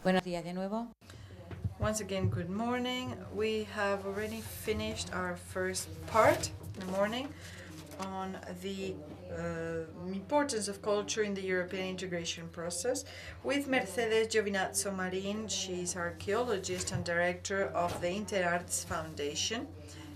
Buenos días de nuevo. Once again, good morning. We have already finished our first part in the morning on the importance of culture in the European integration process with Mercedes Giovinazzo Marín. She's archaeologist and director of the Interarts Foundation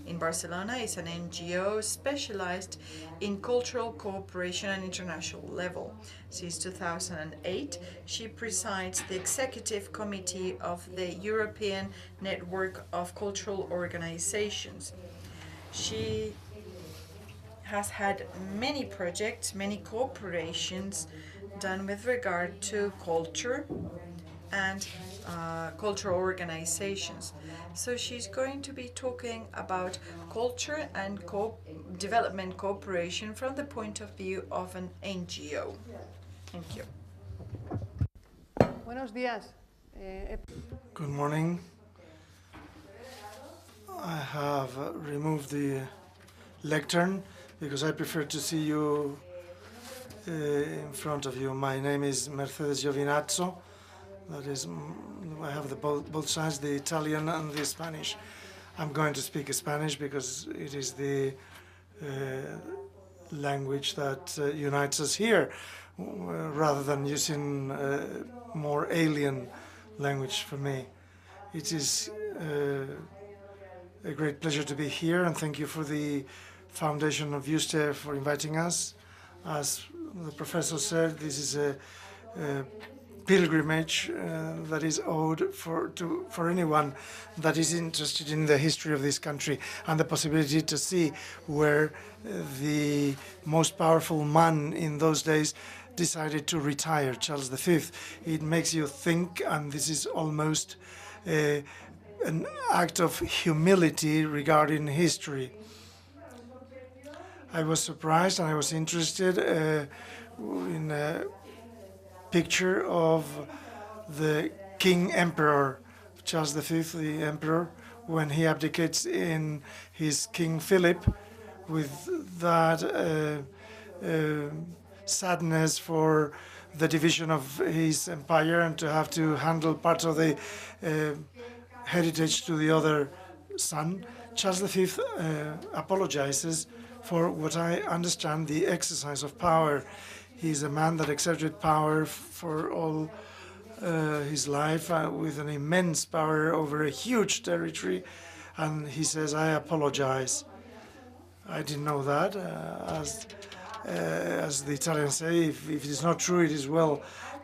in Barcelona. It's an NGO specialized in cultural cooperation at international level. Since 2008, she presides the executive committee of the European Network of Cultural Organizations. She has had many projects, many cooperations done with regard to culture and cultural organizations. So she's going to be talking about culture and development cooperation from the point of view of an NGO. Thank you. Buenos días. Good morning. I have removed the lectern because I prefer to see you in front of you. My name is Mercedes Giovinazzo. That is, I have both sides, the Italian and the Spanish. I'm going to speak Spanish because it is the language that unites us here, rather than using more alien language for me. It is a great pleasure to be here, and thank you for the Foundation of Yuste for inviting us. As the professor said, this is a pilgrimage that is owed for anyone that is interested in the history of this country and the possibility to see where the most powerful man in those days decided to retire, Charles V. It makes you think, and this is almost an act of humility regarding history. I was surprised and I was interested in a picture of the King Emperor, Charles V, the Emperor, when he abdicates in his King Philip, with that sadness for the division of his empire and to have to handle part of the heritage to the other son. Charles V apologizes for what I understand the exercise of power. He's a man that exerted power for all his life with an immense power over a huge territory, and he says, I apologize. I didn't know that. As the Italians say, if it is not true, it is well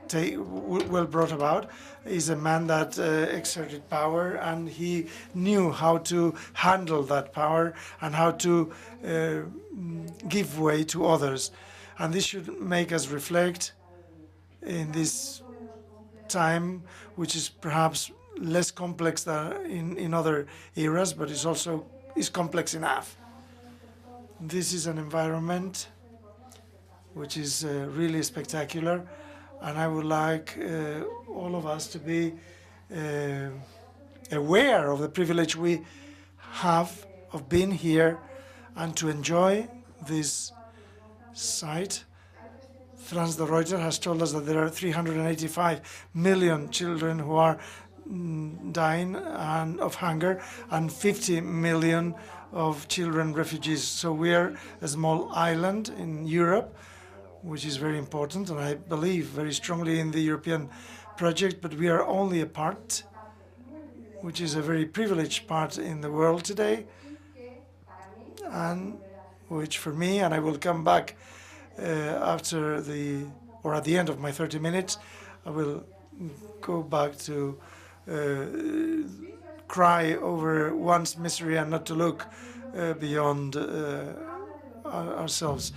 brought about. He's a man that exerted power, and he knew how to handle that power and how to give way to others. And this should make us reflect in this time, which is perhaps less complex than in other eras, but is complex enough. This is an environment which is really spectacular, and I would like all of us to be aware of the privilege we have of being here and to enjoy this site. Franz de Reuter has told us that there are 385 million children who are dying of hunger and 50 million of children refugees. So we are a small island in Europe, which is very important, and I believe very strongly in the European project, but we are only a part, which is a very privileged part in the world today, and which for me, and I will come back at the end of my 30 minutes, I will go back to cry over one's misery and not to look beyond ourselves.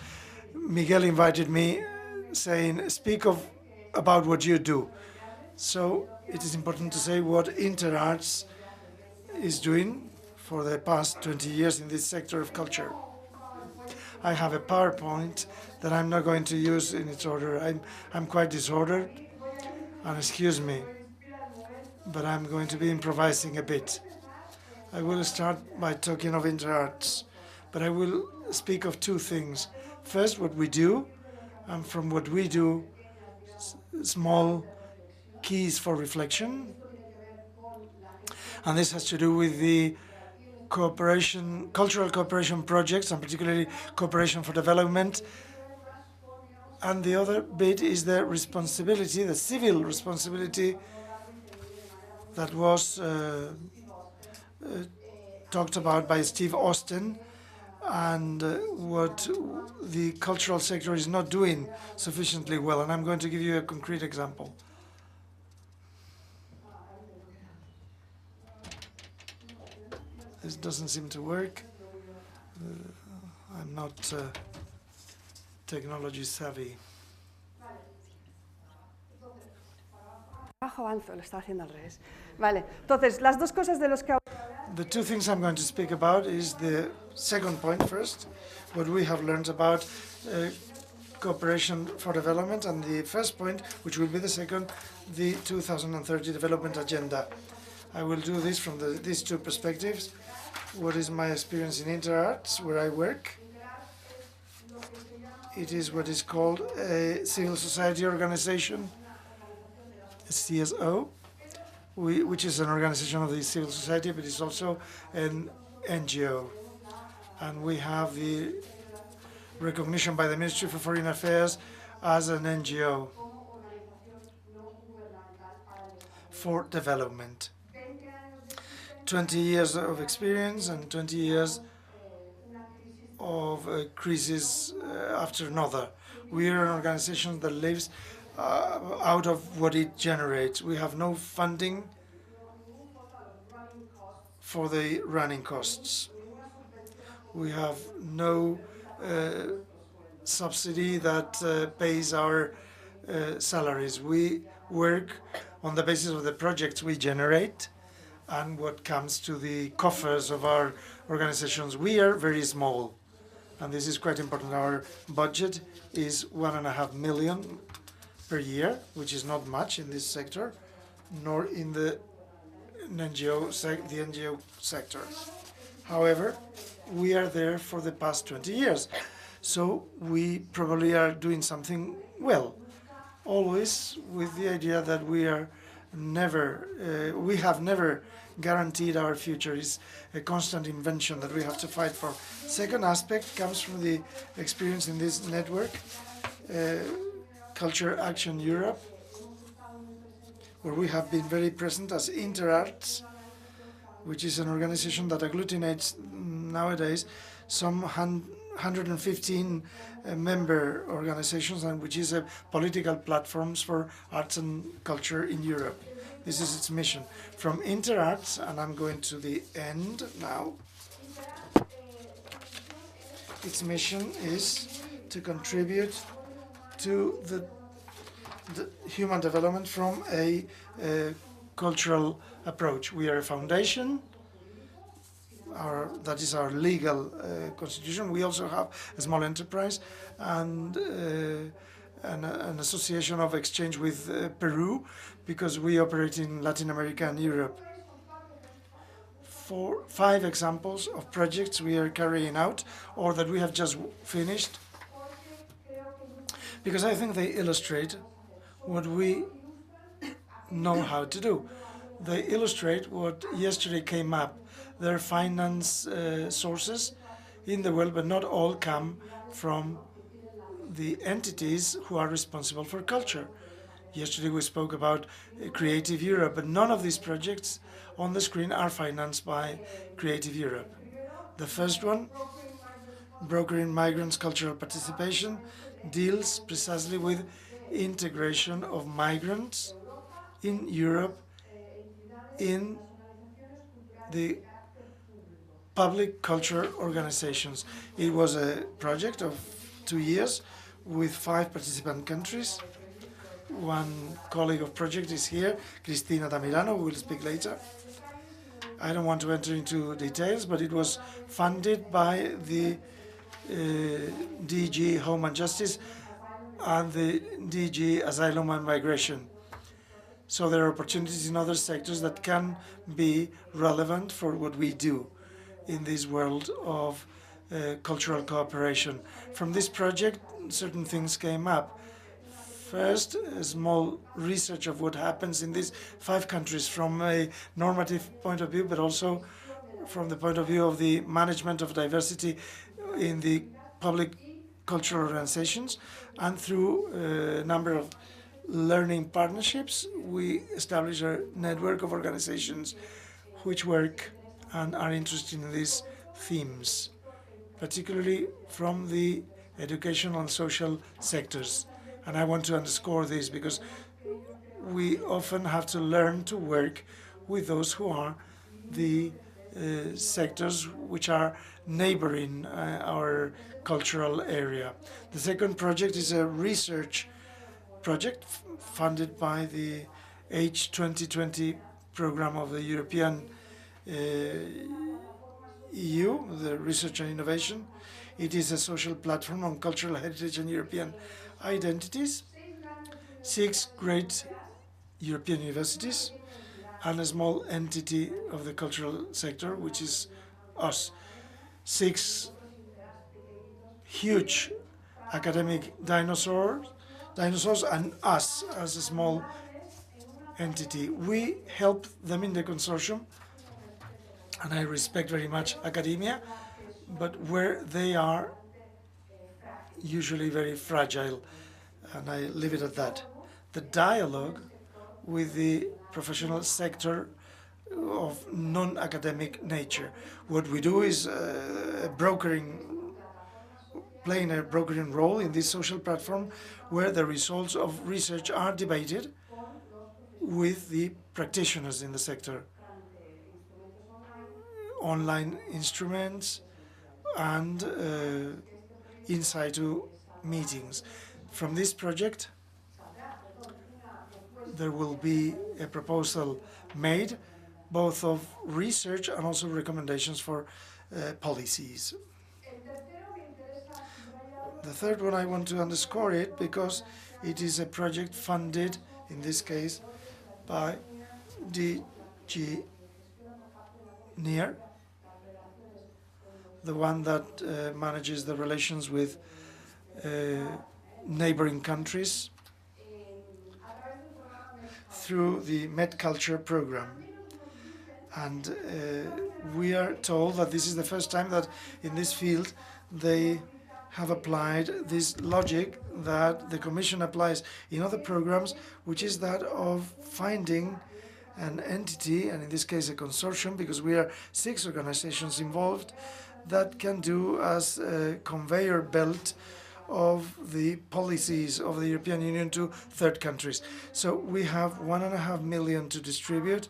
Miguel invited me saying, speak about what you do. So it is important to say what Interarts is doing for the past 20 years in this sector of culture. I have a PowerPoint that I'm not going to use in its order. I'm quite disordered, and excuse me, but I'm going to be improvising a bit. I will start by talking of Interarts, but I will speak of two things. First, what we do, and from what we do, small keys for reflection, and this has to do with the cooperation, cultural cooperation projects, and particularly cooperation for development. And the other bit is the responsibility, the civil responsibility that was talked about by Steve Austin, and what the cultural sector is not doing sufficiently well. And I'm going to give you a concrete example. This doesn't seem to work. I'm not technology savvy. Avanzo, lo está haciendo al revés. Vale, entonces, las dos cosas de los que... The two things I'm going to speak about is the second point first, what we have learned about cooperation for development, and the first point, which will be the second, the 2030 development agenda. I will do this from these two perspectives. What is my experience in Interarts, where I work? It is what is called a civil society organization, a CSO, which is an organization of the civil society, but it's also an NGO. And we have the recognition by the Ministry for Foreign Affairs as an NGO for development. 20 years of experience and 20 years of a crisis after another. We are an organization that lives out of what it generates. We have no funding for the running costs. We have no subsidy that pays our salaries. We work on the basis of the projects we generate and what comes to the coffers of our organizations. We are very small, and this is quite important. Our budget is 1.5 million per year, which is not much in this sector, nor in the NGO sector. However, we are there for the past 20 years, so we probably are doing something well, always with the idea that we have never guaranteed our future. It's a constant invention that we have to fight for. Second aspect comes from the experience in this network, Culture Action Europe, where we have been very present as Interarts, which is an organization that agglutinates nowadays some 115 member organizations, and which is a political platforms for arts and culture in Europe. This is its mission. From Interarts, and I'm going to the end now, its mission is to contribute to the human development from a cultural approach. We are a foundation, that is our legal constitution. We also have a small enterprise and an association of exchange with Peru, because we operate in Latin America and Europe. 5 examples of projects we are carrying out or that we have just finished, because I think they illustrate what we know how to do. They illustrate what yesterday came up. There are finance sources in the world, but not all come from the entities who are responsible for culture. Yesterday we spoke about Creative Europe, but none of these projects on the screen are financed by Creative Europe. The first one, Brokering Migrants' Cultural Participation, deals precisely with integration of migrants in Europe in the public culture organizations. It was a project of 2 years with 5 participant countries. One colleague of project is here, Cristina Tamirano, who will speak later. I don't want to enter into details, but it was funded by the DG Home and Justice and the DG Asylum and Migration. So there are opportunities in other sectors that can be relevant for what we do in this world of cultural cooperation. From this project, certain things came up. First, a small research of what happens in these 5 countries from a normative point of view, but also from the point of view of the management of diversity in the public cultural organizations. And through a number of learning partnerships, we establish a network of organizations which work and are interested in these themes, particularly from the educational and social sectors. And I want to underscore this because we often have to learn to work with those who are the sectors which are neighboring our cultural area. The second project is a research project funded by the H2020 program of the European EU, the Research and Innovation. It is a social platform on cultural heritage and European identities. 6 great European universities and a small entity of the cultural sector, which is us. 6 huge academic dinosaurs and us as a small entity. We help them in the consortium, and I respect very much academia, but where they are usually very fragile, and I leave it at that. The dialogue with the professional sector of non-academic nature. What we do is playing a brokering role in this social platform where the results of research are debated with the practitioners in the sector. Online instruments and in situ meetings. From this project, there will be a proposal made, both of research and also recommendations for policies. The third one, I want to underscore it because it is a project funded, in this case, by DG NEAR, the one that manages the relations with neighboring countries, through the MedCulture program. And we are told that this is the first time that in this field they have applied this logic that the Commission applies in other programs, which is that of finding an entity, and in this case a consortium, because we are 6 organizations involved, that can do as a conveyor belt of the policies of the European Union to third countries. So we have 1.5 million to distribute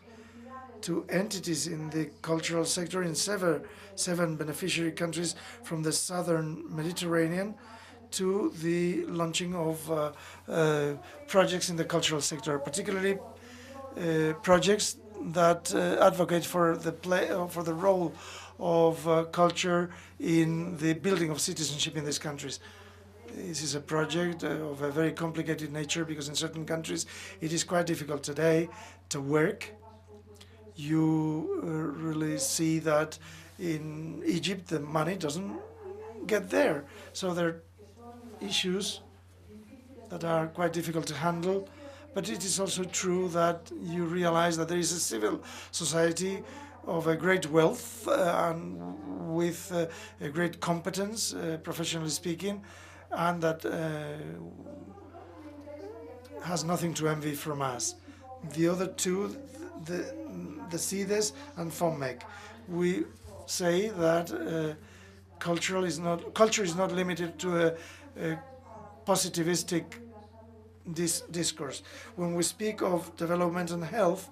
to entities in the cultural sector in 7 beneficiary countries from the southern Mediterranean to the launching of projects in the cultural sector, particularly projects that advocate for the role of culture in the building of citizenship in these countries. This is a project of a very complicated nature because in certain countries it is quite difficult today to work. You really see that in Egypt the money doesn't get there. So there are issues that are quite difficult to handle. But it is also true that you realize that there is a civil society of a great wealth and with a great competence, professionally speaking, and that has nothing to envy from us. The other two, the CIDES and FOMMEC, we say that culture is not limited to a positivistic discourse. When we speak of development and health,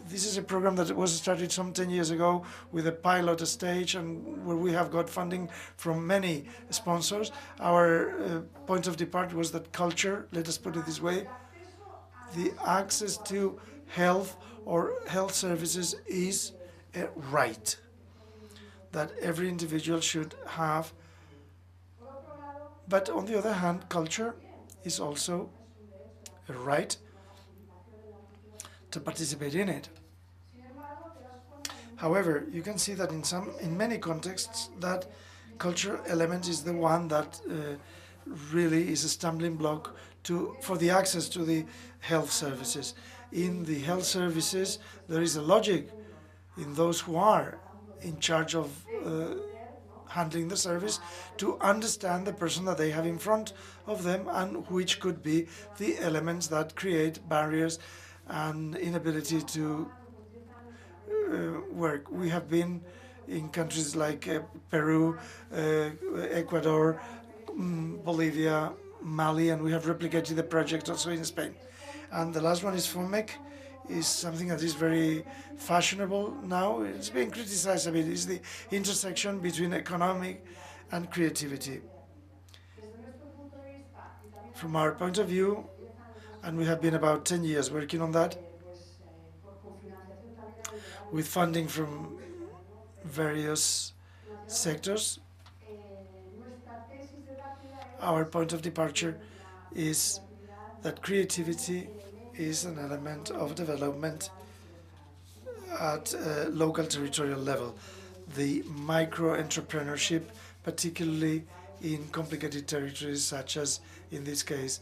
this is a program that was started some 10 years ago with a pilot stage and where we have got funding from many sponsors. Our point of departure was that culture, let us put it this way, the access to health or health services is a right that every individual should have. But on the other hand, culture is also a right to participate in it. However, you can see that in many contexts, that cultural element is the one that really is a stumbling block for the access to the health services. In the health services, there is a logic in those who are in charge of handling the service to understand the person that they have in front of them and which could be the elements that create barriers and inability to work. We have been in countries like Peru, Ecuador, Bolivia, Mali, and we have replicated the project also in Spain. And the last one is FOMEC, is something that is very fashionable now. It's being criticized a bit. It's the intersection between economic and creativity. From our point of view, and we have been about 10 years working on that, with funding from various sectors, our point of departure is that creativity is an element of development at a local territorial level. The micro-entrepreneurship, particularly in complicated territories such as, in this case,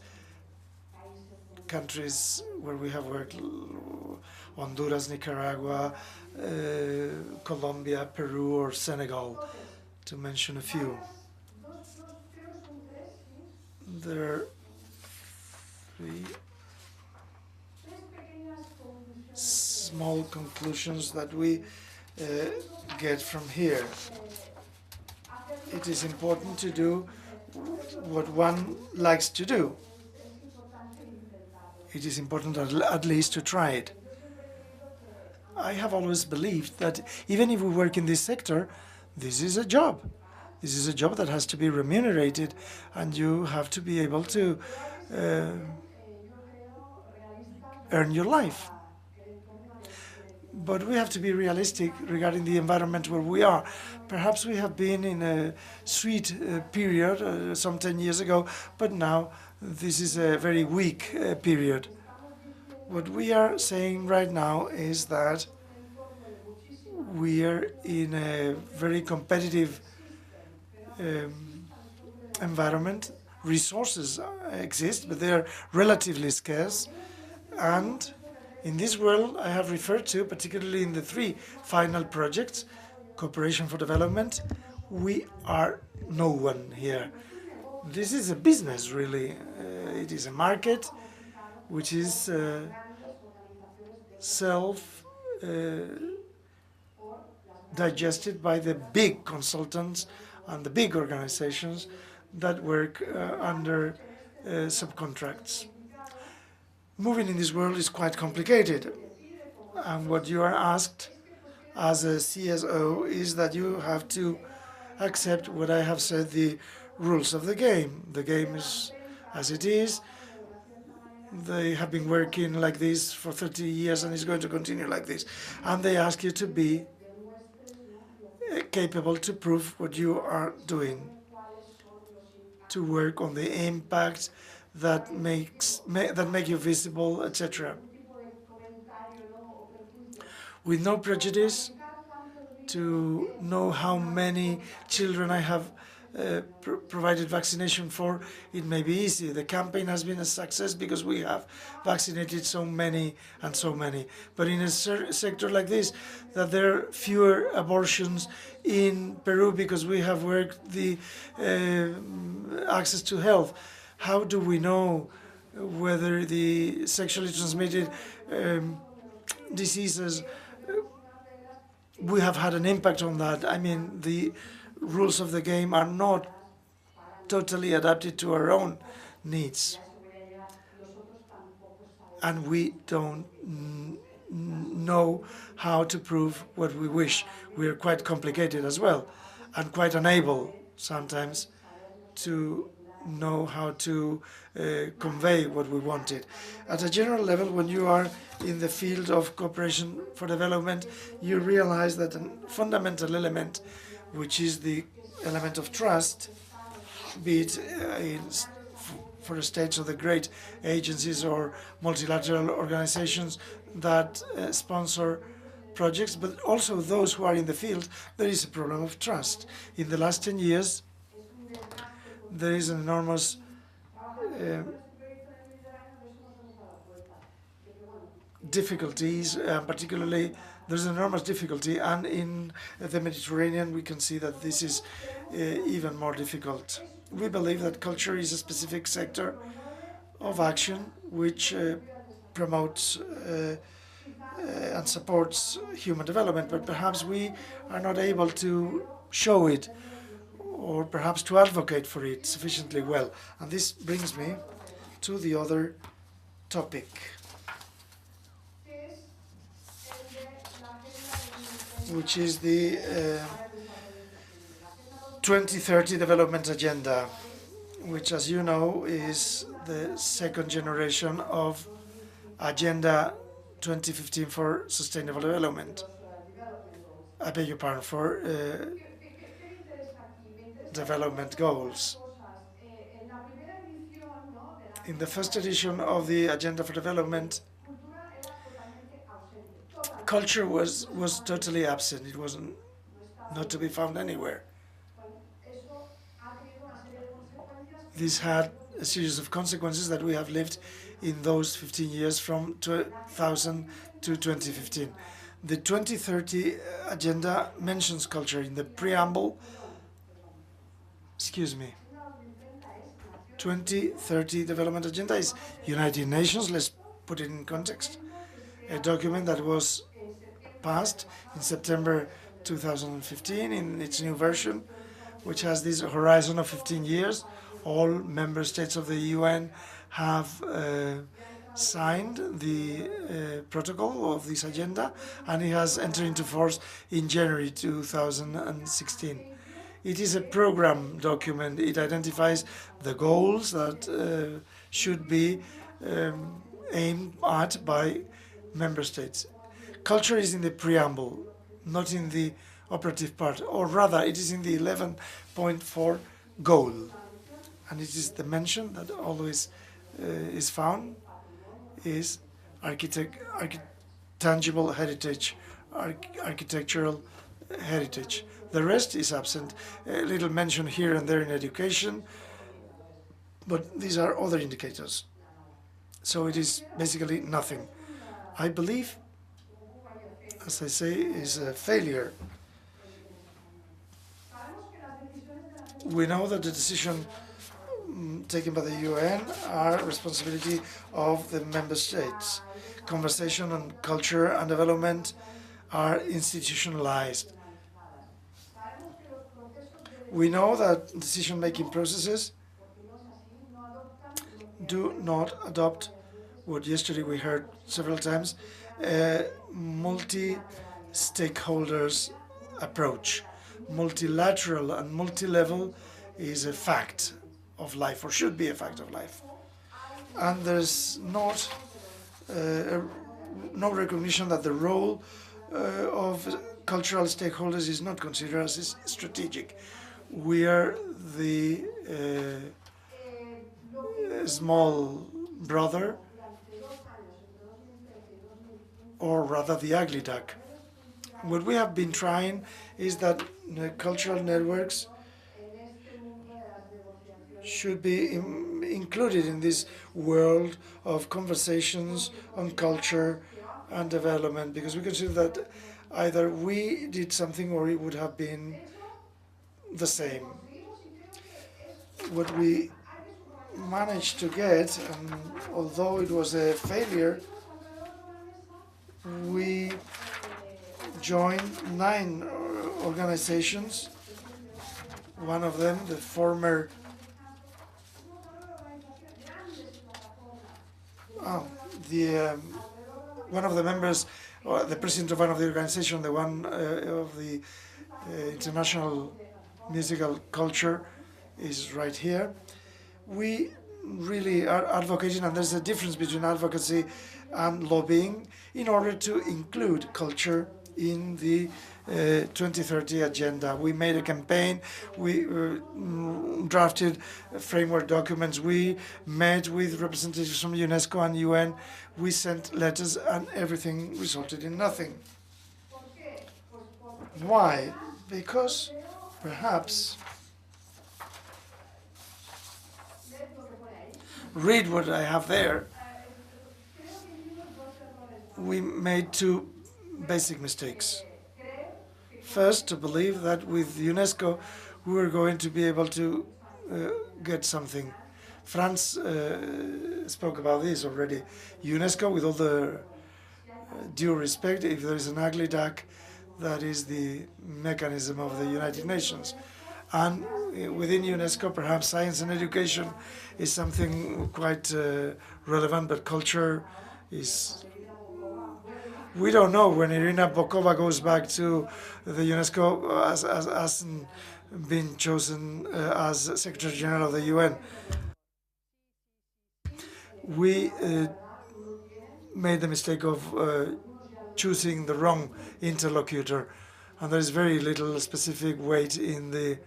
countries where we have worked, Honduras, Nicaragua, Colombia, Peru, or Senegal, to mention a few. There are three small conclusions that we get from here. It is important to do what one likes to do. It is important at least to try it. I have always believed that even if we work in this sector, this is a job. This is a job that has to be remunerated, and you have to be able to earn your life. But we have to be realistic regarding the environment where we are. Perhaps we have been in a sweet period some 10 years ago, but now this is a very weak period. What we are saying right now is that we are in a very competitive environment. Resources exist, but they are relatively scarce. And in this world I have referred to, particularly in the three final projects, Cooperation for Development, we are no one here. This is a business, really. It is a market which is self-digested by the big consultants and the big organizations that work under subcontracts. Moving in this world is quite complicated, and what you are asked as a CSO is that you have to accept what I have said, the rules of the game. The game is as it is. They have been working like this for 30 years and it's going to continue like this. And they ask you to be capable to prove what you are doing, to work on the impact that make you visible, etc. With no prejudice, to know how many children I have provided vaccination for, it may be easy. The campaign has been a success because we have vaccinated so many and so many. But in a sector like this, that there are fewer abortions in Peru because we have worked the access to health. How do we know whether the sexually transmitted diseases, we have had an impact on that? I mean, the rules of the game are not totally adapted to our own needs. And we don't know how to prove what we wish. We are quite complicated as well, and quite unable sometimes to know how to convey what we wanted. At a general level, when you are in the field of cooperation for development, you realize that a fundamental element, which is the element of trust, be it for the states or the great agencies or multilateral organizations that sponsor projects, but also those who are in the field, there is a problem of trust. In the last 10 years, there is an enormous difficulties, particularly there's enormous difficulty, and in the Mediterranean we can see that this is even more difficult. We believe that culture is a specific sector of action which promotes and supports human development, but perhaps we are not able to show it or perhaps to advocate for it sufficiently well. And this brings me to the other topic, which is the 2030 Development Agenda, which, as you know, is the second generation of Agenda 2015 for Sustainable Development. I beg your pardon, for development goals. In the first edition of the Agenda for Development, culture was totally absent. It was not to be found anywhere. This had a series of consequences that we have lived in those 15 years from 2000 to 2015. The 2030 Agenda mentions culture in the preamble. 2030 Development Agenda is United Nations, let's put it in context, a document that was passed in September 2015 in its new version, which has this horizon of 15 years. All member states of the UN have signed the protocol of this agenda, and it has entered into force in January 2016. It is a program document. It identifies the goals that should be aimed at by member states. Culture is in the preamble, not in the operative part, or rather it is in the 11.4 goal. And it is the mention that always is found is tangible heritage, architectural heritage. The rest is absent. A little mention here and there in education, but these are other indicators. So it is basically nothing. I believe, as I say, is a failure. We know that the decision taken by the UN are responsibility of the member states. Conversation on culture and development are institutionalized. We know that decision-making processes do not adopt what yesterday we heard several times, a multi-stakeholders approach. Multilateral and multi-level is a fact of life, or should be a fact of life. And there's not no recognition that the role of cultural stakeholders is not considered as strategic. We are the small brother, or rather the ugly duck. What we have been trying is that cultural networks should be included in this world of conversations on culture and development, because we consider that either we did something or it would have been the same. What we managed to get, and although it was a failure, we joined 9 organizations. One of them, the former one of the members, or the president of one of the organizations, the one of the international musical culture, is right here. We really are advocating, and there's a difference between advocacy and lobbying, in order to include culture in the 2030 agenda. We made a campaign, we drafted framework documents, we met with representatives from UNESCO and UN, we sent letters, and everything resulted in nothing. Why? Because perhaps read what I have there, we made two basic mistakes. First, to believe that with UNESCO we were going to be able to get something. France spoke about this already. UNESCO, with all the due respect, if there is an ugly duck, that is the mechanism of the United Nations. And within UNESCO, perhaps science and education is something quite relevant, but culture is... We don't know when Irina Bokova goes back to the UNESCO as been chosen as Secretary General of the UN. We made the mistake of choosing the wrong interlocutor, and there is very little specific weight in the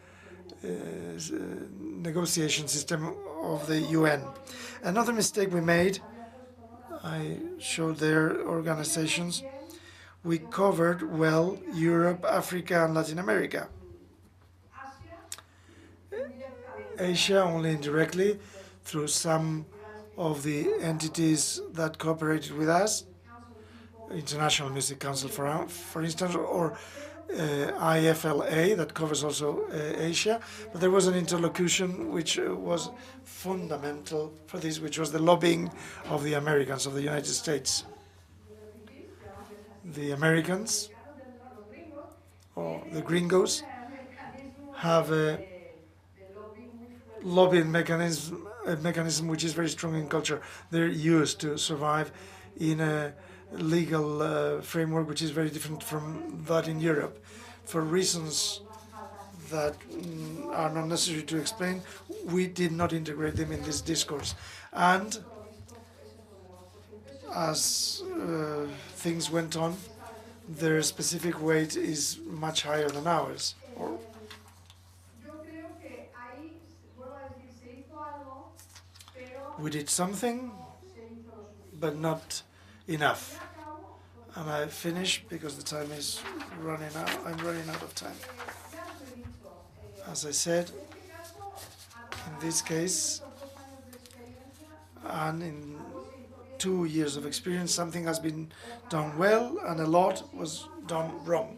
negotiation system of the UN. Another mistake we made, I showed their organizations, we covered well Europe, Africa and Latin America. Asia only indirectly through some of the entities that cooperated with us, International Music Council for instance, or IFLA that covers also Asia, but there was an interlocution which was fundamental for this, which was the lobbying of the Americans, of the United States. The Americans, or the gringos, have a lobbying mechanism which is very strong in culture. They're used to survive in a legal framework which is very different from that in Europe. For reasons that are not necessary to explain, we did not integrate them in this discourse. And as things went on, their specific weight is much higher than ours. We did something, but not enough. And I finish because the time is running out. I'm running out of time. As I said, in this case, and in 2 years of experience, something has been done well and a lot was done wrong.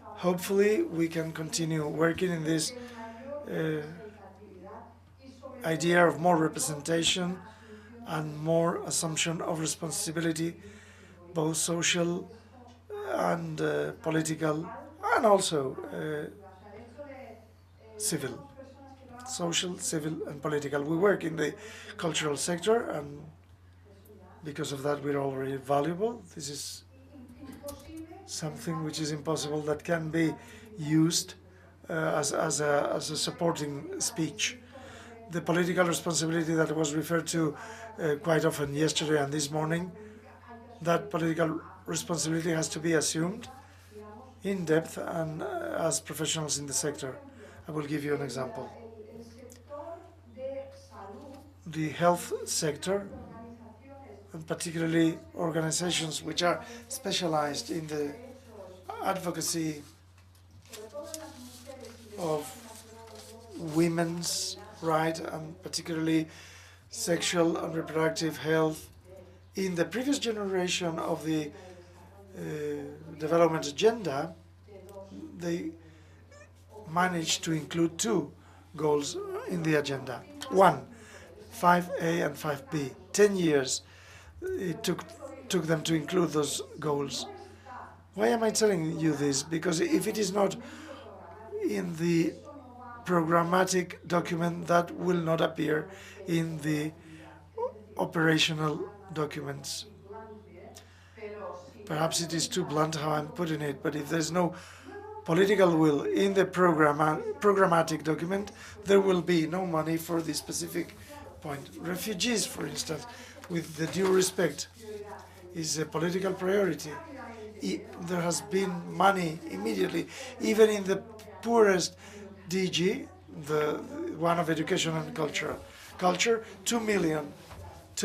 Hopefully, we can continue working in this idea of more representation and more assumption of responsibility, both social and political, and also civil. Social, civil and political. We work in the cultural sector, and because of that we're already valuable. This is something which is impossible, that can be used as a supporting speech. The political responsibility that was referred to quite often yesterday and this morning, that political responsibility has to be assumed in depth and as professionals in the sector. I will give you an example. The health sector, and particularly organizations which are specialized in the advocacy of women's rights, and particularly sexual and reproductive health. In the previous generation of the development agenda, they managed to include 2 goals in the agenda. 1, 5A and 5B. 10 years it took them to include those goals. Why am I telling you this? Because if it is not in the programmatic document, that will not appear in the operational documents. Perhaps it is too blunt how I'm putting it, but if there's no political will in the programmatic document, there will be no money for this specific point. Refugees, for instance, with the due respect, is a political priority. There has been money immediately, even in the poorest DG, the one of education and culture. 2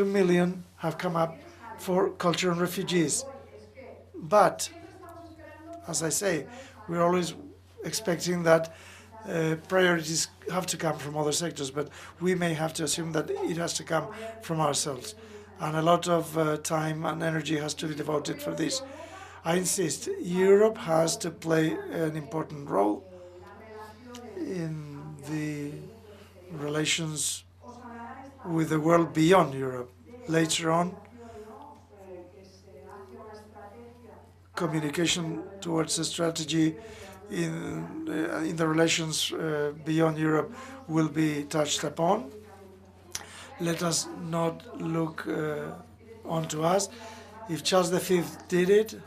million have come up for culture and refugees. But, as I say, we're always expecting that priorities have to come from other sectors, but we may have to assume that it has to come from ourselves. And a lot of time and energy has to be devoted for this. I insist, Europe has to play an important role in the relations with the world beyond Europe. Later on, communication towards a strategy in the relations beyond Europe will be touched upon. Let us not look onto us. If Charles V did it,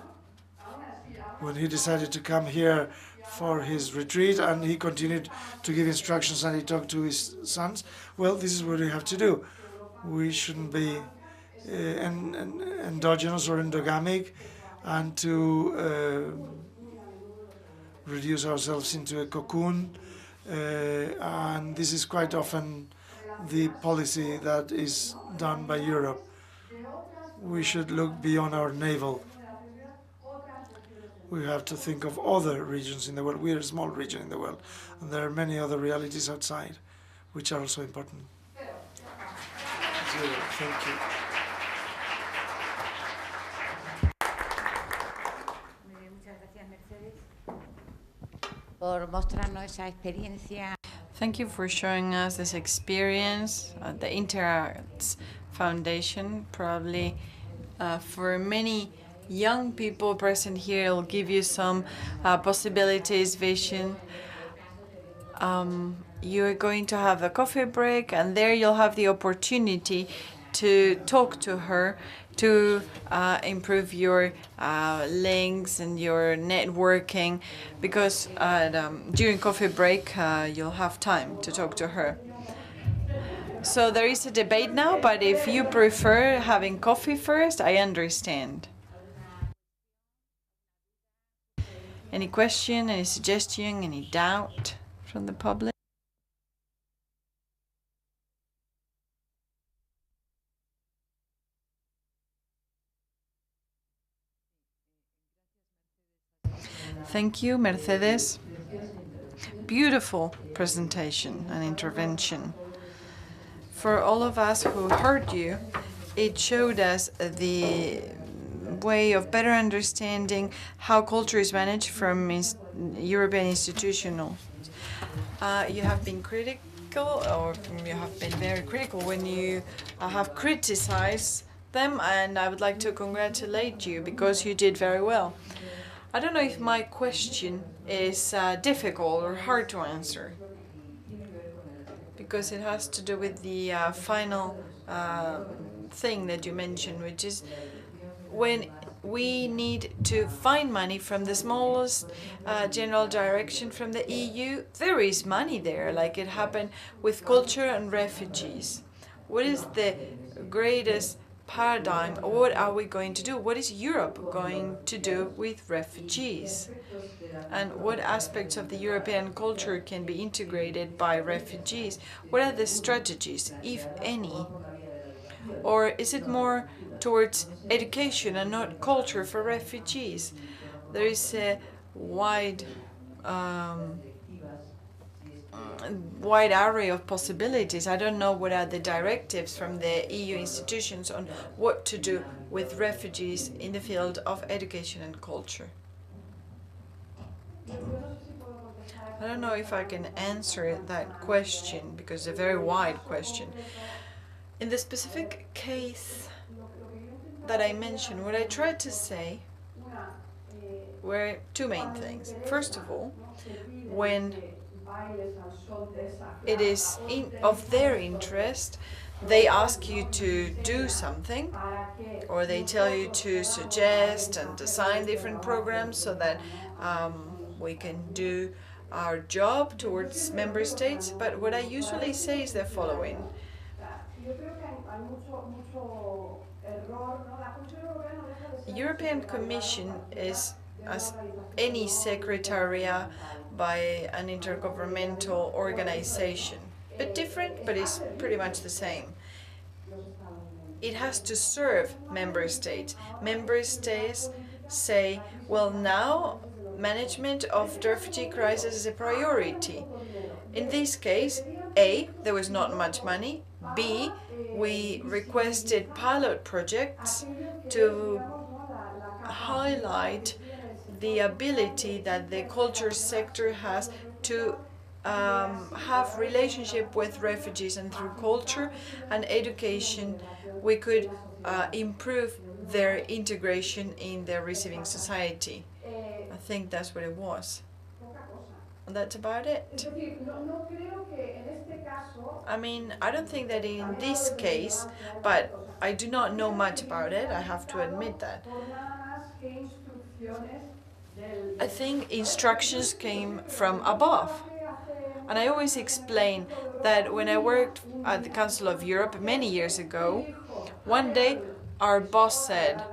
when he decided to come here for his retreat and he continued to give instructions and he talked to his sons, well, this is what we have to do. We shouldn't be endogenous or endogamic and to reduce ourselves into a cocoon. And this is quite often the policy that is done by Europe. We should look beyond our navel. We have to think of other regions in the world. We are a small region in the world, and there are many other realities outside, which are also important. So, thank you. Thank you for showing us this experience. The Interarts Foundation, probably for many young people present here, it'll give you some possibilities, vision. You're going to have a coffee break, and there you'll have the opportunity to talk to her to improve your links and your networking, because during coffee break you'll have time to talk to her. So there is a debate now, but if you prefer having coffee first, I understand. Any question, any suggestion, any doubt from the public? Thank you, Mercedes. Beautiful presentation and intervention. For all of us who heard you, it showed us the way of better understanding how culture is managed from European institutional. You have been critical, or you have been very critical when you have criticized them, and I would like to congratulate you because you did very well. I don't know if my question is difficult or hard to answer, because it has to do with the final thing that you mentioned, which is when we need to find money from the smallest general direction from the EU, there is money there, like it happened with culture and refugees. What is the greatest paradigm? What are we going to do? What is Europe going to do with refugees? And what aspects of the European culture can be integrated by refugees? What are the strategies, if any? Or is it more towards education and not culture for refugees? There is a wide array of possibilities. I don't know what are the directives from the EU institutions on what to do with refugees in the field of education and culture. I don't know if I can answer that question because it's a very wide question. In the specific case that I mentioned, what I tried to say were two main things. First of all, when it is of their interest, they ask you to do something, or they tell you to suggest and design different programs so that we can do our job towards member states. But what I usually say is the following. The European Commission is, as any secretariat by an intergovernmental organization, but different, but it's pretty much the same. It has to serve member states. Member states say, well, now management of the refugee crisis is a priority. In this case, A, there was not much money. B, we requested pilot projects to highlight the ability that the culture sector has to have relationship with refugees, and through culture and education we could improve their integration in their receiving society. I think that's what it was. And that's about it. I mean, I don't think that in this case, but I do not know much about it, I have to admit that. I think instructions came from above. And I always explain that when I worked at the Council of Europe many years ago, one day our boss said,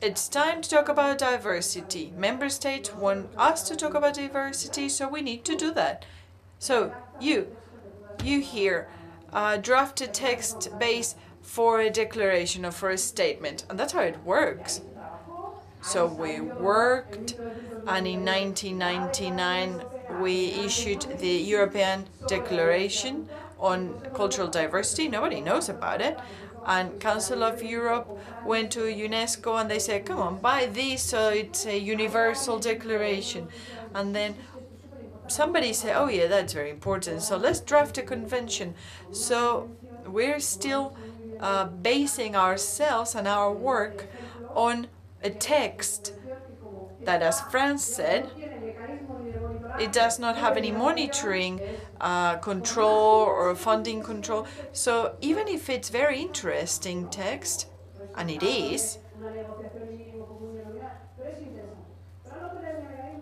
"It's time to talk about diversity. Member states want us to talk about diversity, so we need to do that. So you here, draft a text base for a declaration or for a statement." And that's how it works. So we worked, and in 1999 we issued the European Declaration on Cultural Diversity. Nobody knows about it. And Council of Europe went to UNESCO and they said, "Come on, buy this so it's a universal declaration." And then somebody said, "Oh yeah, that's very important, so let's draft a convention." So we're still basing ourselves and our work on a text that, as France said, it does not have any monitoring control or funding control. So even if it's very interesting text, and it is,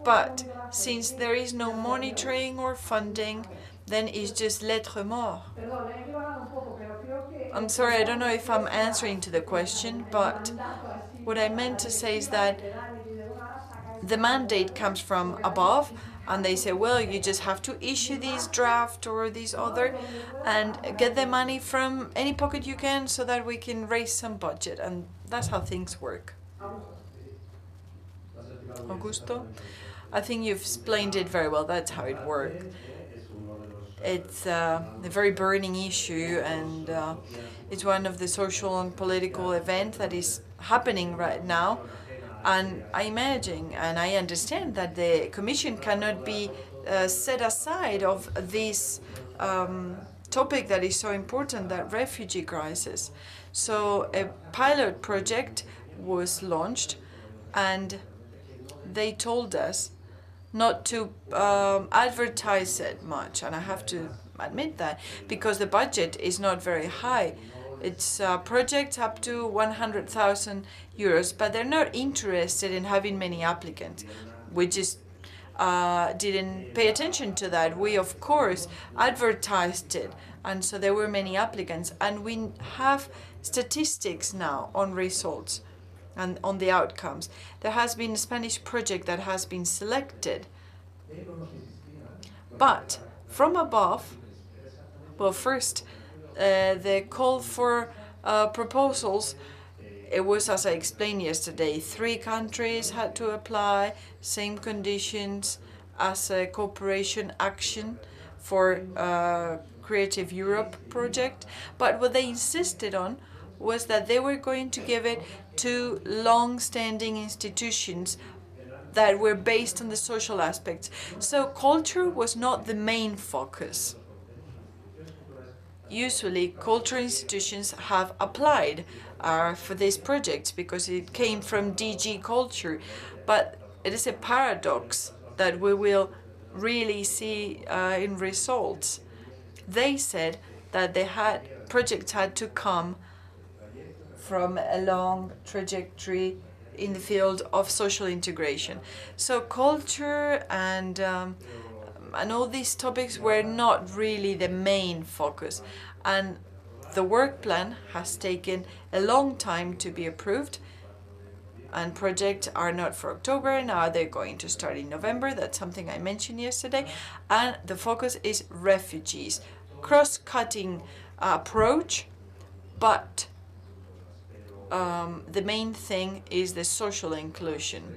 but since there is no monitoring or funding, then it's just lettre morte. I'm sorry, I don't know if I'm answering to the question, but what I meant to say is that the mandate comes from above, and they say, well, you just have to issue this draft or this other and get the money from any pocket you can so that we can raise some budget, and that's how things work. Augusto? I think you've explained it very well. That's how it works. It's a very burning issue, and it's one of the social and political events that is happening right now. And I imagine and I understand that the Commission cannot be set aside of this topic that is so important, that refugee crisis. So a pilot project was launched, and they told us not to advertise it much, and I have to admit that, because the budget is not very high. It's projects up to 100,000 euros, but they're not interested in having many applicants. We just didn't pay attention to that. We, of course, advertised it, and so there were many applicants, and we have statistics now on results and on the outcomes. There has been a Spanish project that has been selected, but from above, well, first the call for proposals, it was, as I explained yesterday, 3 countries had to apply, same conditions as a cooperation action for Creative Europe project. But what they insisted on was that they were going to give it to long-standing institutions that were based on the social aspects. So culture was not the main focus. Usually, cultural institutions have applied for these projects because it came from DG Culture, but it is a paradox that we will really see in results. They said that projects had to come from a long trajectory in the field of social integration. So culture and all these topics were not really the main focus. And the work plan has taken a long time to be approved, and projects are not for October. Now they're going to start in November. That's something I mentioned yesterday. And the focus is refugees. Cross-cutting approach, but the main thing is the social inclusion.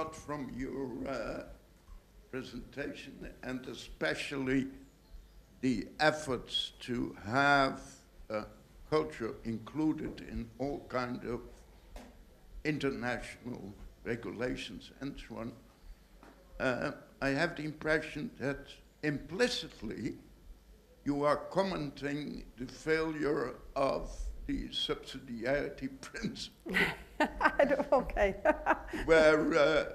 lot from your presentation, and especially the efforts to have culture included in all kind of international regulations and so on. I have the impression that implicitly you are commenting the failure of the subsidiarity principle. Okay. Where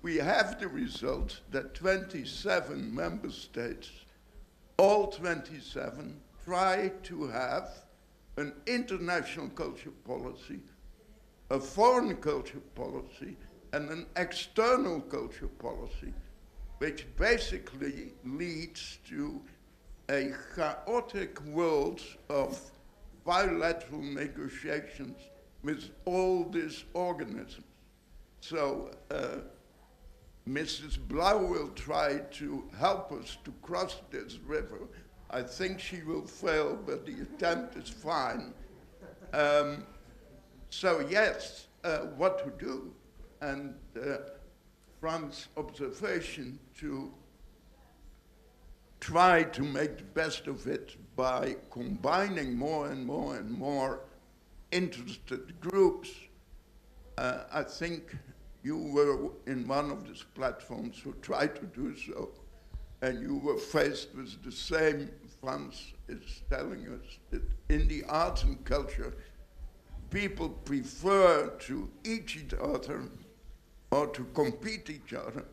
we have the result that 27 member states, all 27, try to have an international culture policy, a foreign culture policy, and an external culture policy, which basically leads to a chaotic world of bilateral negotiations with all these organisms. So Mrs. Blau will try to help us to cross this river. I think she will fail, but the attempt is fine. So yes, what to do? And Fran's observation to try to make the best of it by combining more and more and more interested groups. I think you were in one of these platforms who tried to do so, and you were faced with the same. Frans is telling us that in the arts and culture, people prefer to eat each other or to compete each other,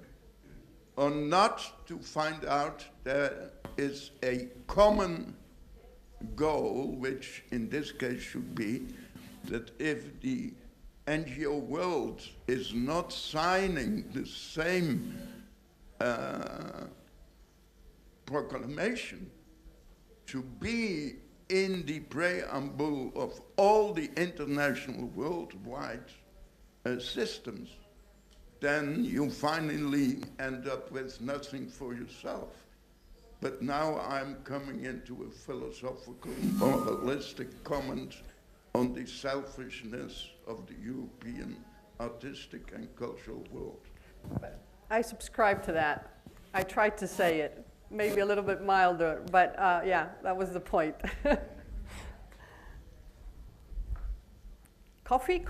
or not to find out there is a common goal, which in this case should be that if the NGO world is not signing the same proclamation to be in the preamble of all the international worldwide systems, then you finally end up with nothing for yourself. But now I'm coming into a philosophical, moralistic comment on the selfishness of the European artistic and cultural world. I subscribe to that. I tried to say it, maybe a little bit milder, but yeah, that was the point. Coffee?